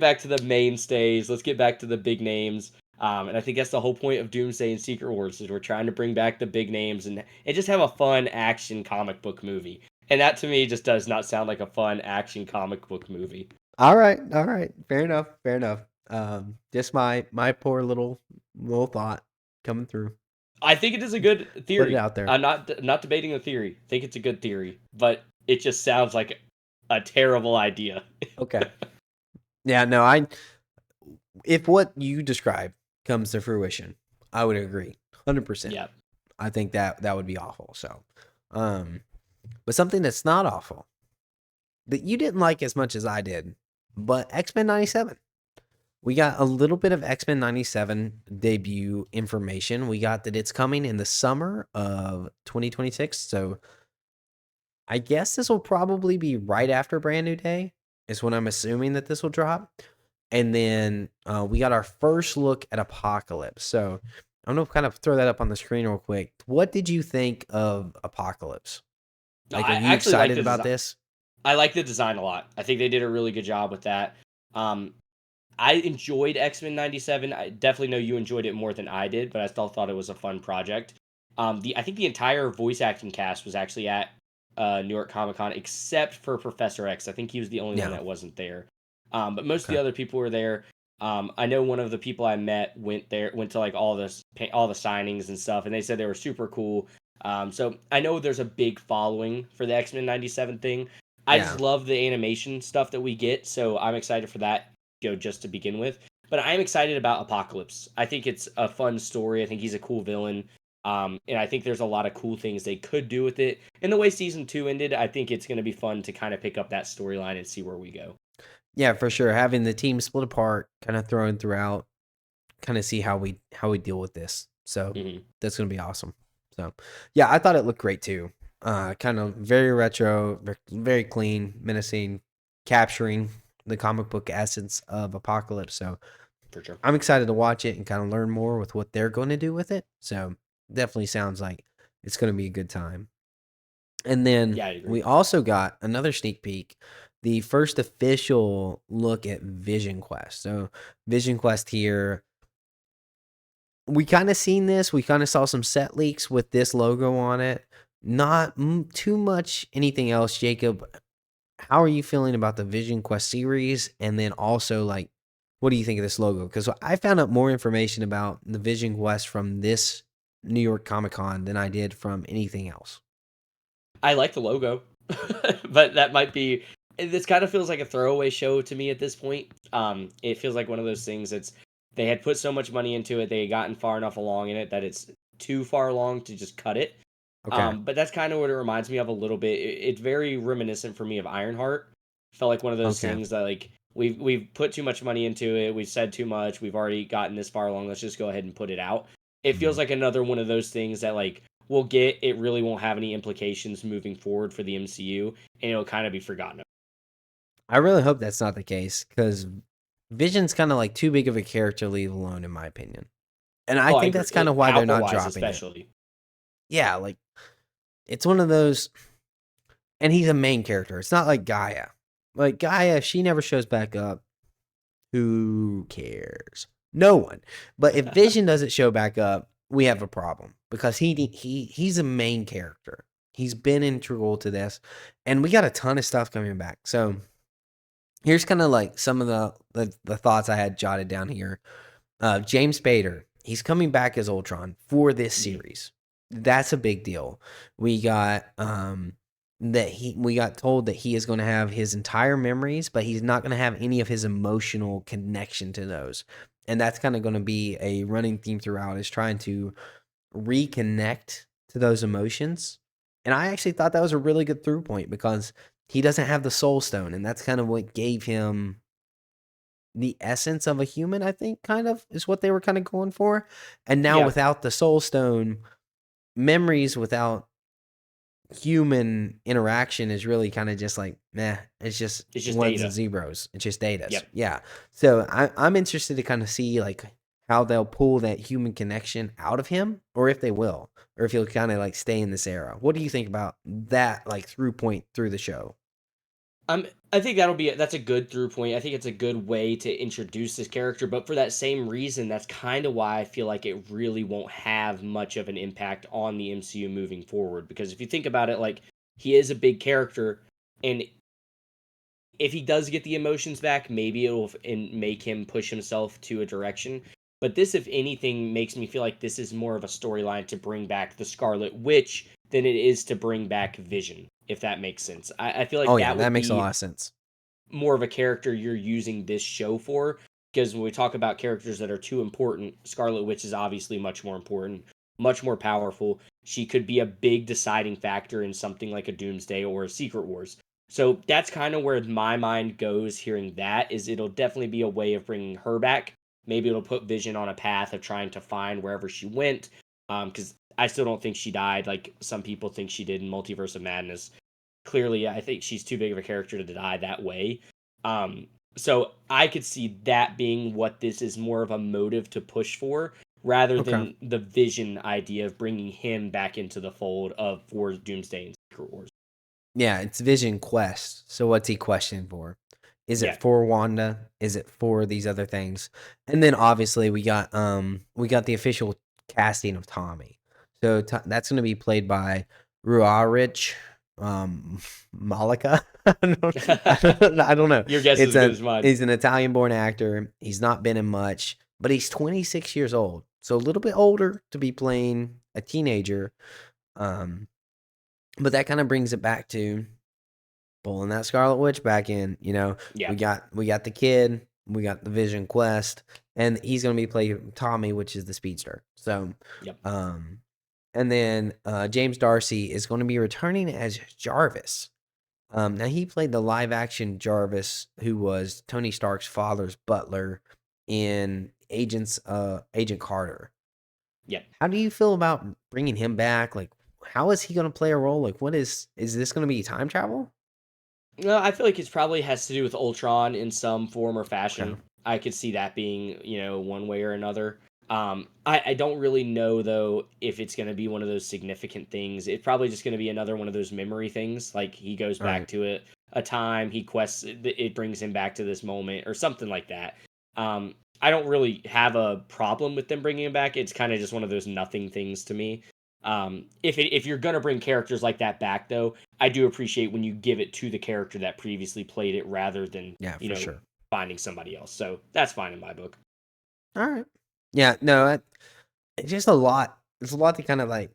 back to the mainstays. Let's get back to the big names. And I think that's the whole point of Doomsday and Secret Wars is we're trying to bring back the big names and just have a fun action comic book movie. And that to me just does not sound like a fun action comic book movie. All right. All right. Fair enough. Fair enough. Just my poor little thought coming through. I think it is a good Put it theory. out there. I'm not debating the theory. I think it's a good theory, but it just sounds like a terrible idea. Okay. Yeah, no, if what you describe comes to fruition, I would agree. 100%. Yeah. I think that would be awful. So, but something that's not awful that you didn't like as much as I did, but X-Men 97. We got a little bit of X-Men 97 debut information. We got that it's coming in the summer of 2026. So I guess this will probably be right after Brand New Day, is when I'm assuming that this will drop. And then we got our first look at Apocalypse. So I'm going to kind of throw that up on the screen real quick. What did you think of Apocalypse? Like, are I you actually like excited the about design. this? I like the design a lot. I think they did a really good job with that. Um, I enjoyed X-Men 97. I definitely know you enjoyed it more than I did, but I still thought it was a fun project. I think the entire voice acting cast was actually at New York Comic Con except for Professor X. I think he was the only one Yeah. that wasn't there. But most of the Okay. other people were there. I know one of the people I met went to like all the signings and stuff, and they said they were super cool. So I know there's a big following for the X-Men 97 thing. I Yeah. just love the animation stuff that we get, so I'm excited for that, just to begin with. But I'm excited about Apocalypse. I think it's a fun story. I think he's a cool villain. And I think there's a lot of cool things they could do with it. And the way season 2 ended, I think it's going to be fun to kind of pick up that storyline and see where we go. Yeah, for sure. Having the team split apart, kind of thrown throughout, kind of see how we deal with this. So Mm-hmm. that's gonna be awesome. So yeah, I thought it looked great too. Kind of very retro, very clean, menacing, capturing the comic book essence of Apocalypse. So For sure. I'm excited to watch it and kind of learn more with what they're going to do with it. So definitely sounds like it's going to be a good time. And then Yeah, I agree. we also got another sneak peek, the first official look at VisionQuest. So VisionQuest here, we kind of seen this. We kind of saw some set leaks with this logo on it. Not too much anything else, Jacob. How are you feeling about the Vision Quest series? And then also, like, what do you think of this logo? Because I found out more information about the Vision Quest from this New York Comic Con than I did from anything else. I like the logo, but that might be. This kind of feels like a throwaway show to me at this point. It feels like one of those things that's they had put so much money into it, they had gotten far enough along in it that it's too far along to just cut it. Okay. But that's kind of what it reminds me of a little bit. It's very reminiscent for me of Ironheart. Felt like one of those Okay. things that like we've put too much money into it. We've said too much. We've already gotten this far along. Let's just go ahead and put it out. It feels Mhm. like another one of those things that like we'll get. It really won't have any implications moving forward for the MCU, and it'll kind of be forgotten. I really hope that's not the case because Vision's kind of like too big of a character to leave alone, in my opinion. And I Oh, I think agree. that's kind of why they're Power not wise, dropping it. especially. Yeah, like it's one of those, and he's a main character. It's not like Gaia. Like Gaia, if she never shows back up, who cares? No one. But if Vision doesn't show back up, we have a problem because he's a main character. He's been integral to this, and we got a ton of stuff coming back. So here's kind of like some of the thoughts I had jotted down here. James Spader, he's coming back as Ultron for this series. That's a big deal. We got we got told that he is going to have his entire memories, but he's not going to have any of his emotional connection to those. And that's kind of going to be a running theme throughout, is trying to reconnect to those emotions. And I actually thought that was a really good through point because he doesn't have the soul stone, and that's kind of what gave him the essence of a human, I think, kind of is what they were kind of going for. And now Yeah, without the soul stone, memories without human interaction is really kind of just like, meh, it's just it's just ones and data. zeros. It's just data. Yep. Yeah. So I'm interested to kind of see like how they'll pull that human connection out of him, or if they will, or if he'll kind of like stay in this era. What do you think about that, like through point through the show? I think that's a good through point. I think it's a good way to introduce this character, but for that same reason, that's kind of why I feel like it really won't have much of an impact on the MCU moving forward. Because if you think about it, like he is a big character, and if he does get the emotions back, maybe it'll make him push himself to a direction. But this, if anything, makes me feel like this is more of a storyline to bring back the Scarlet Witch than it is to bring back Vision, if that makes sense. I feel Oh like yeah, that that would makes a lot be of sense. more of a character you're using this show for. Because when we talk about characters that are too important, Scarlet Witch is obviously much more important, much more powerful. She could be a big deciding factor in something like a Doomsday or a Secret Wars. So that's kind of where my mind goes hearing that is it'll definitely be a way of bringing her back. Maybe it'll put Vision on a path of trying to find wherever she went. Because I still don't think she died like some people think she did in Multiverse of Madness. Clearly, I think she's too big of a character to die that way. Um, so I could see that being what this is more of a motive to push for, rather Okay. than the Vision idea of bringing him back into the fold of for Doomsday and Secret Wars. Yeah, it's Vision Quest. So what's he questioning for? Is it Yeah, for Wanda? Is it for these other things? And then obviously we got the official casting of Tommy. So that's going to be played by Ruarich Malika. I don't know. your guess is It's as good a as mine. he's an Italian-born actor. He's not been in much, but he's 26 years old. So a little bit older to be playing a teenager. Um but that kind of brings it back to pulling that Scarlet Witch back in. You know, Yeah, we got the kid, we got the Vision Quest, and he's gonna be playing Tommy, which is the speedster. So, yep, um, and then James Darcy is going to be returning as Jarvis. Now he played the live action Jarvis, who was Tony Stark's father's butler in Agent Carter. yep. How do you feel about bringing him back? Like, how is he going to play a role? Like, what is this going to be time travel? No, I feel like it probably has to do with Ultron in some form or Okay. fashion. I could see that being, one way or another. I don't really know though if it's going to be one of those significant things. It's probably just going to be another one of those memory things. Like he goes All back right. to a time, he quests it brings him back to this moment or something like that. I don't really have a problem with them bringing him back. It's kind of just one of those nothing things to me. If you're gonna bring characters like that back though, I do appreciate when you give it to the character that previously played it rather than, Yeah, for sure. finding somebody else. So that's fine in my book. All right. Yeah, no, it's just a lot. It's a lot to kind of like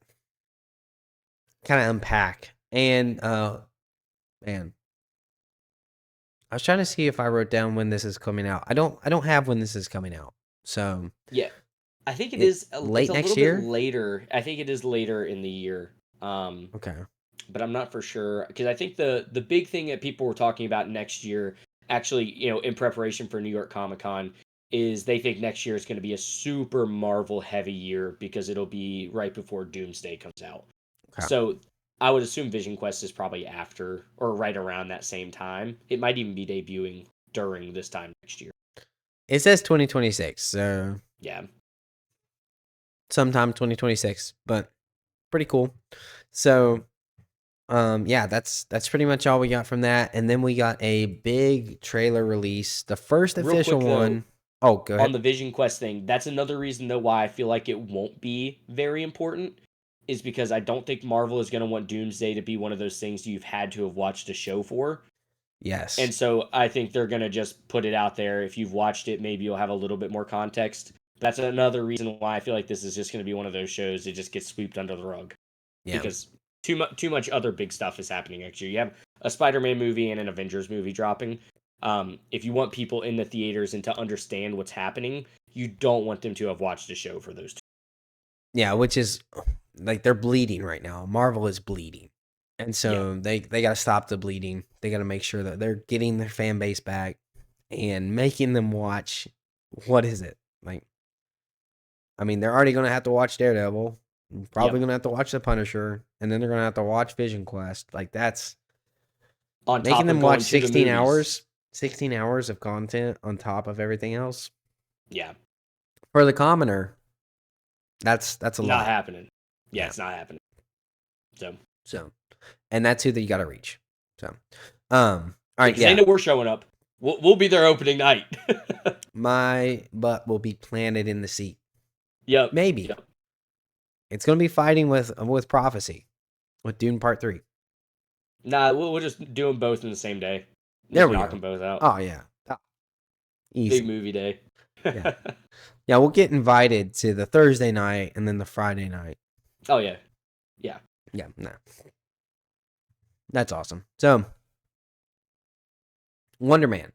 kind of unpack. And man, I was trying to see if I wrote down when this is coming out. I don't have when this is coming out. So, Yeah. I think it it is it's late a next little bit year? later. I think it is later in the year. Okay. But I'm not for sure because I think the big thing that people were talking about next year, actually, in preparation for New York Comic Con, is they think next year is going to be a super Marvel heavy year because it'll be right before Doomsday comes out. Okay. So I would assume Vision Quest is probably after or right around that same time. It might even be debuting during this time next year. It says 2026. So, Yeah. sometime 2026, but pretty cool. So, yeah, that's pretty much all we got from that. And then we got a big trailer release, the first Real official quick though, one. Oh, go on ahead. the Vision Quest thing, that's another reason though why I feel like it won't be very important is because I don't think Marvel is going to want Doomsday to be one of those things you've had to have watched a show for. Yes. And so I think they're going to just put it out there. If you've watched it, maybe you'll have a little bit more context. That's another reason why I feel like this is just going to be one of those shows that just gets swept under the rug Yeah. because too much other big stuff is happening next year. You have a Spider-Man movie and an Avengers movie dropping. If you want people in the theaters and to understand what's happening, you don't want them to have watched a show for those two. Yeah, which is like they're bleeding right now. Marvel is bleeding. And Yeah. so they got to stop the bleeding. They got to make sure that they're getting their fan base back and making them watch. What is it? Like, I mean, they're already going to have to watch Daredevil, probably Yep. going to have to watch The Punisher, and then they're going to have to watch VisionQuest. Like, that's On making top of them watch going to the movies. 16 hours of content on top of everything else. Yeah. For the commoner, that's a Not lot. happening. Yeah, Yeah. it's not happening. So, and that's who that you got to reach. So, all right, Because they yeah. know we're showing up. We'll be there opening night. My butt will be planted in the seat. Yep. Maybe. Yep. It's going to be fighting with Prophecy, with Dune Part 3. Nah, we'll just do them both in the same day. There Just we knock go. them both out. Oh, yeah. Big Easy. movie day. Yeah. Yeah, we'll get invited to the Thursday night and then the Friday night. Oh, yeah. Yeah. Yeah, no. That's awesome. So, Wonder Man.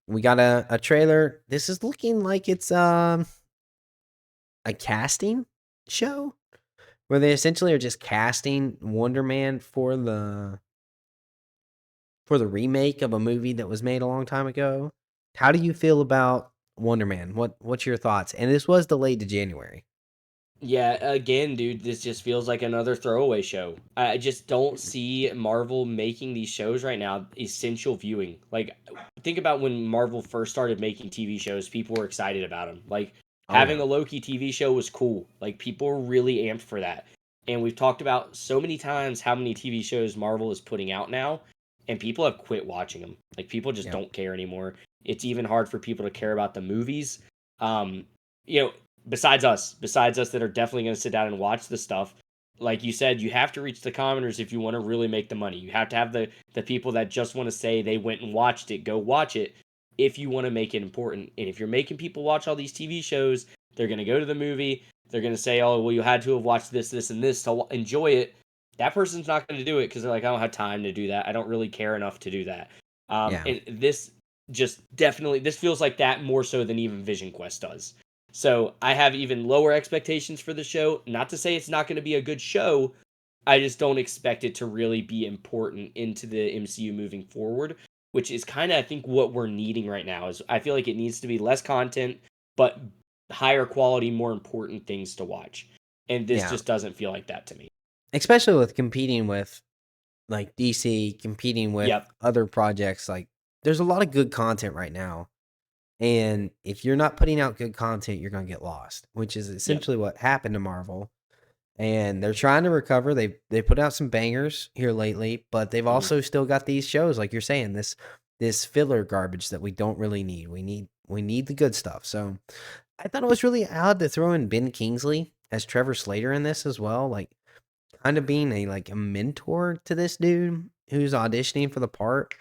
We got a trailer. This is looking like it's a casting show where they essentially are just casting Wonder Man for the remake of a movie that was made a long time ago. How do you feel about Wonder Man? What's your thoughts? And this was delayed to January. Yeah, again, dude, this just feels like another throwaway show. I just don't see Marvel making these shows right now essential viewing. Like, think about when Marvel first started making TV shows, people were excited about them. Like, Oh having yeah. a Loki TV show was cool. Like, people were really amped for that. And we've talked about so many times how many TV shows Marvel is putting out now, and people have quit watching them. Like, people just Yeah. don't care anymore. It's even hard for people to care about the movies. Um, you know, besides us that are definitely going to sit down and watch the stuff. Like you said, you have to reach the commoners if you want to really make the money. You have to have the people that just want to say they went and watched it, go watch it if you want to make it important. And if you're making people watch all these TV shows, they're going to go to the movie, they're going to say, "Oh, well, you had to have watched this and this to enjoy it." That person's not going to do it because they're like, "I don't have time to do that. I don't really care enough to do that." Yeah. And this just definitely this feels like that more so than even Vision Quest does. So I have even lower expectations for the show. Not to say it's not going to be a good show. I just don't expect it to really be important into the MCU moving forward, which is kind of I think what we're needing right now. Is I feel like it needs to be less content, but higher quality, more important things to watch. And this Yeah. just doesn't feel like that to me. Especially with competing with like DC, competing with Yep. other projects. Like, there's a lot of good content right now. And if you're not putting out good content, you're going to get lost, which is Yep. essentially what happened to Marvel. And they're trying to recover. They put out some bangers here lately, but they've also still got these shows, like you're saying, this filler garbage that we don't really need. We need the good stuff. So I thought it was really odd to throw in Ben Kingsley as Trevor Slater in this as well, like kind of being a mentor to this dude who's auditioning for the part.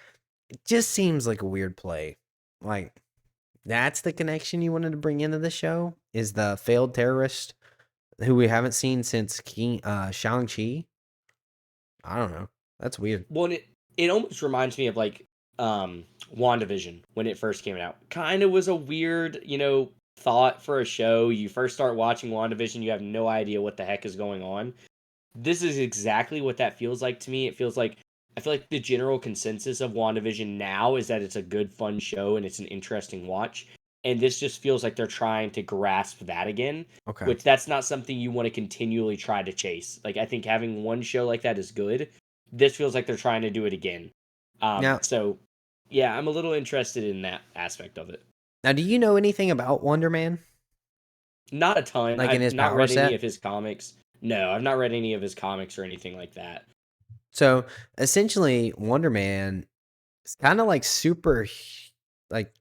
It just seems like a weird play. Like, that's the connection you wanted to bring into the show, is the failed terrorist who we haven't seen since Shang-Chi. I don't know. That's weird. Well, it almost reminds me of like WandaVision when it first came out. Kind of was a weird, thought for a show. You first start watching WandaVision, you have no idea what the heck is going on. This is exactly what that feels like to me. It feels like I feel like the general consensus of WandaVision now is that it's a good, fun show and it's an interesting watch. And this just feels like they're trying to grasp that again, Okay. which that's not something you want to continually try to chase. Like I think having one show like that is good. This feels like they're trying to do it again. Now, So yeah, I'm a little interested in that aspect of it. do you know anything about Wonder Man? Not a ton. Like in I've his not power read any set? of his comics. No, I've not read any of his comics or anything like that. So essentially, Wonder Man is kind of like like,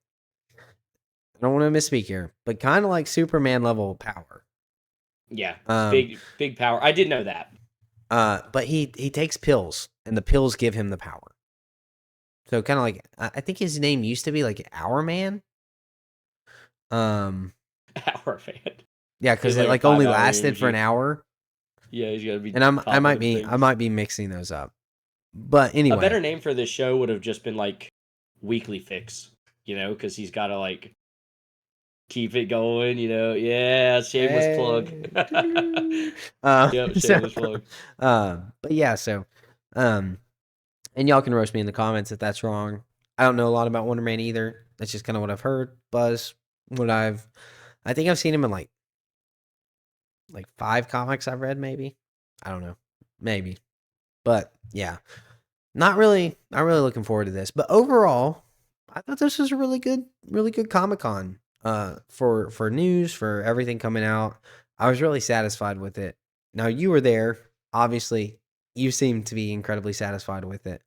I don't want to misspeak here, but kind of like Superman level power. Yeah, Um, big power. I did know that. but he takes pills, and the pills give him the power. So kind of like, I think his name used to be like Hour Man. Hour fan. Yeah, because He's it like a like only 5 hour lasted for an energy. hour, Yeah, he's gotta be and I popping might them be things. mixing those up. But A anyway, better name for this show would have just been like Weekly Fix, because he's got to like Keep it going, Yeah, shameless plug. Hey. Uh, Yep, so, shameless plug. but yeah, so, um, and y'all can roast me in the comments if that's wrong. I don't know a lot about Wonder Man either. That's just kind of what I've heard. Buzz, I think I've seen him in like 5 comics I've read, maybe. I don't know, maybe, but yeah, not really looking forward to this. But overall, I thought this was a really good Comic Con. For news, for everything coming out, I was really satisfied with it. Now you were there, obviously. You seemed to be incredibly satisfied with it.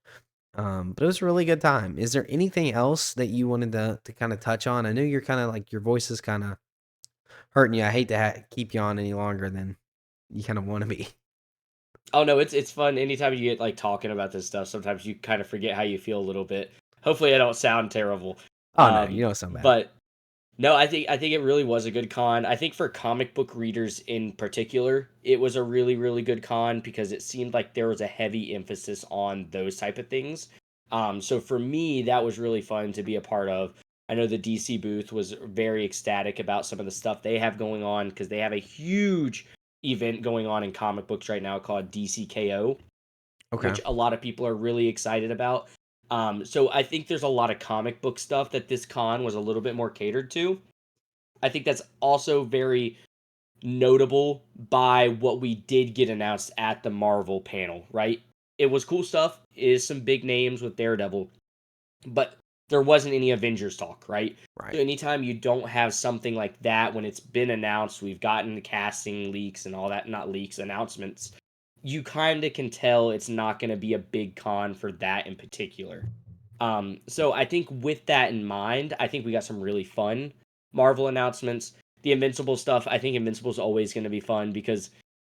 But it was a really good time. Is there anything else that you wanted to kind of touch on? I know you're kind of like your voice is kind of hurting you. I hate to keep you on any longer than you kind of want to be. Oh no, it's fun. Anytime you get like talking about this stuff, sometimes you kind of forget how you feel a little bit. Hopefully, I don't sound terrible. Oh no, you don't sound bad. But no, I think it really was a good con. I think for comic book readers in particular, it was a really good con because it seemed like there was a heavy emphasis on those type of things. So for me, that was really fun to be a part of. I know the DC booth was very ecstatic about some of the stuff they have going on because they have a huge event going on in comic books right now called DCKO, Okay. which a lot of people are really excited about. So I think there's a lot of comic book stuff that this con was a little bit more catered to. I think that's also very notable by what we did get announced at the Marvel panel, right? It was cool stuff, it is some big names with Daredevil, but there wasn't any Avengers talk, right? So Right. anytime you don't have something like that when it's been announced, we've gotten the casting leaks and all that, not leaks, announcements, you kind of can tell it's not going to be a big con for that in particular. So I think with that in mind, I think we got some really fun Marvel announcements. The Invincible stuff, I think Invincible is always going to be fun because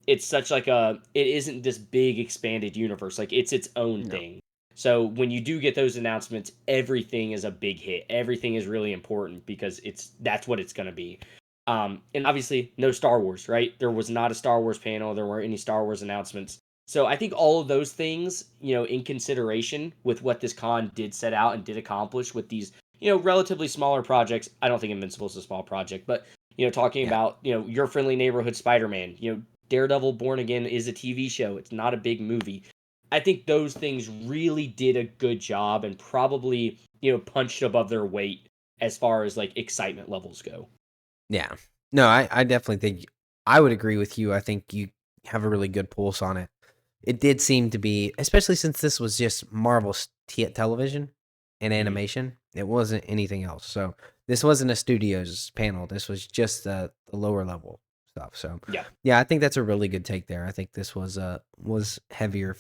it's such like it isn't this big expanded universe. Like it's its own No. thing. So when you do get those announcements, everything is a big hit. Everything is really important because that's what it's going to be. And obviously no Star Wars, right? There was not a Star Wars panel. There weren't any Star Wars announcements. So I think all of those things, in consideration with what this con did set out and did accomplish with these, relatively smaller projects. I don't think Invincible is a small project, but talking Yeah. about your friendly neighborhood Spider-Man, Daredevil Born Again is a TV show. It's not a big movie. I think those things really did a good job and probably punched above their weight as far as like excitement levels go. Yeah. No, I definitely think I would agree with you. I think you have a really good pulse on it. It did seem to be, especially since this was just Marvel's television and Mhm. animation. It wasn't anything else. So this wasn't a studio's panel. This was just the lower level stuff. So Yeah. yeah, I think that's a really good take there. I think this was heavier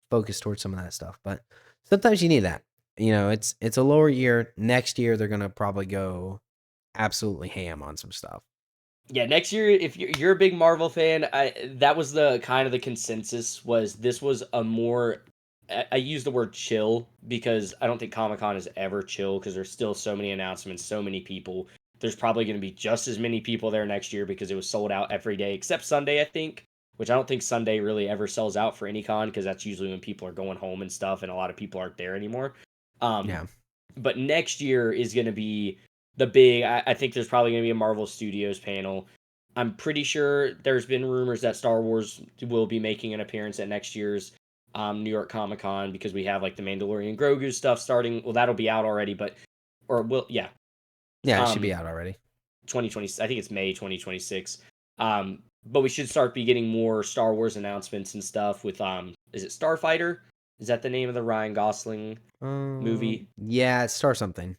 focused towards some of that stuff. But sometimes you need that. It's a lower year. Next year they're gonna probably go absolutely ham on some stuff. Yeah, next year, if you're a big Marvel fan, that was the kind of the consensus was this was a more. I use the word chill because I don't think Comic Con is ever chill because there's still so many announcements, so many people. There's probably going to be just as many people there next year because it was sold out every day except Sunday, I think. Which I don't think Sunday really ever sells out for any con because that's usually when people are going home and stuff, and a lot of people aren't there anymore. Um, Yeah. but next year is going to be the big. I think there's probably going to be a Marvel Studios panel. I'm pretty sure there's been rumors that Star Wars will be making an appearance at next year's New York Comic Con because we have like the Mandalorian Grogu stuff starting. Well, that'll be out already, but or will yeah, Yeah, it should be um, out already. 2020. I think it's May 2026. But we should start be getting more Star Wars announcements and stuff with is it Starfighter? Is that the name of the Ryan Gosling movie? Yeah, start something.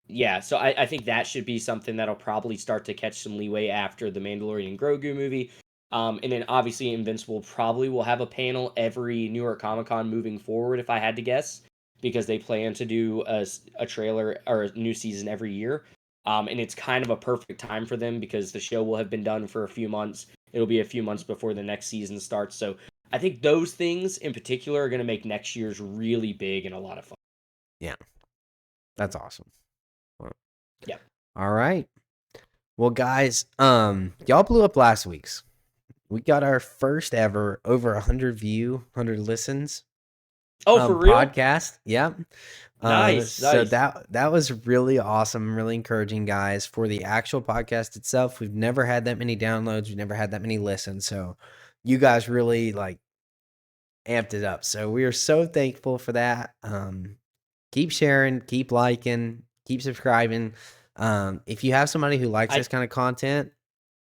Yeah, so I think that should be something that'll probably start to catch some leeway after the Mandalorian Grogu movie. And then obviously Invincible probably will have a panel every New York Comic Con moving forward, if I had to guess, because they plan to do a trailer or a new season every year. And it's kind of a perfect time for them because the show will have been done for a few months. It'll be a few months before the next season starts. So I think those things in particular are going to make next year's really big and a lot of fun. Yeah, that's awesome. Well, Yeah. all right. Well, guys, y'all blew up last week's. We got our first ever over 100 100 listens Oh, for real? podcast. Yep. Nice, So nice. that was really awesome, really encouraging, guys. For the actual podcast itself, we've never had that many downloads, we've never had that many listens. So you guys really like amped it up. So we are so thankful for that. Keep sharing, keep liking, keep subscribing. If you have somebody who likes I this kind of content,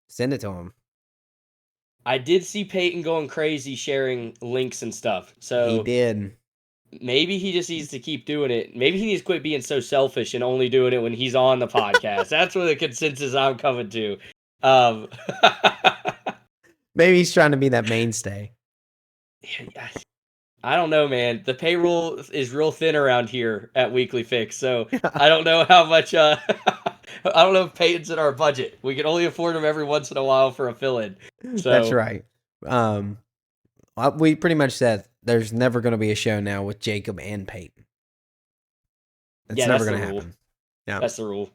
send it to them. I did see Peyton going crazy sharing links and stuff. He So did. maybe he just needs to keep doing it. Maybe he needs to quit being so selfish and only doing it when he's on the podcast. That's what the consensus I'm coming to. Um, Maybe he's trying to be that mainstay. I don't know, man. The payroll is real thin around here at Weekly Fix, so I don't know how much. I don't know if Peyton's in our budget. We can only afford him every once in a while for a fill-in. That's So right. We pretty much said there's never going to be a show now with Jacob and Peyton. That's yeah, never that's the going to rule. happen. Yeah. That's the rule.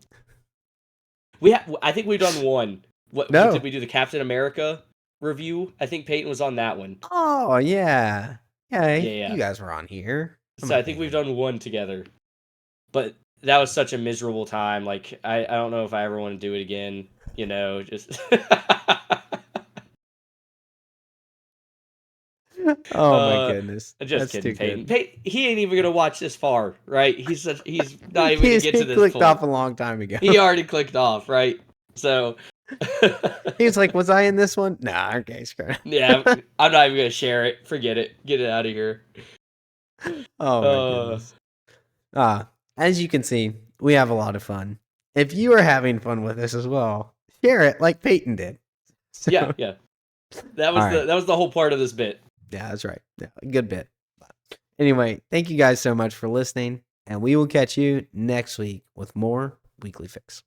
I think we've done one. No. Did we do the Captain America review? I think Peyton was on that one. Oh, yeah. Yeah, Yeah. you guys were on here. So I think we've done one together. But that was such a miserable time. Like I don't know if I ever want to do it again. You know, just Oh my goodness. Just That's kidding, too Peyton. good. He ain't even gonna watch this far, right? He's not even gonna get to He this clicked point. off a long time ago. He already clicked off, right? So He was like, "Was I in this one?" Nah, okay, screw it. yeah, I'm not even gonna share it. Forget it. Get it out of here. Oh my goodness. As you can see, we have a lot of fun. If you are having fun with this as well, share it like Peyton did. So, Yeah. That was the whole part of this bit. Yeah, that's right. Yeah, good bit. Anyway, thank you guys so much for listening, and we will catch you next week with more Weekly Fix.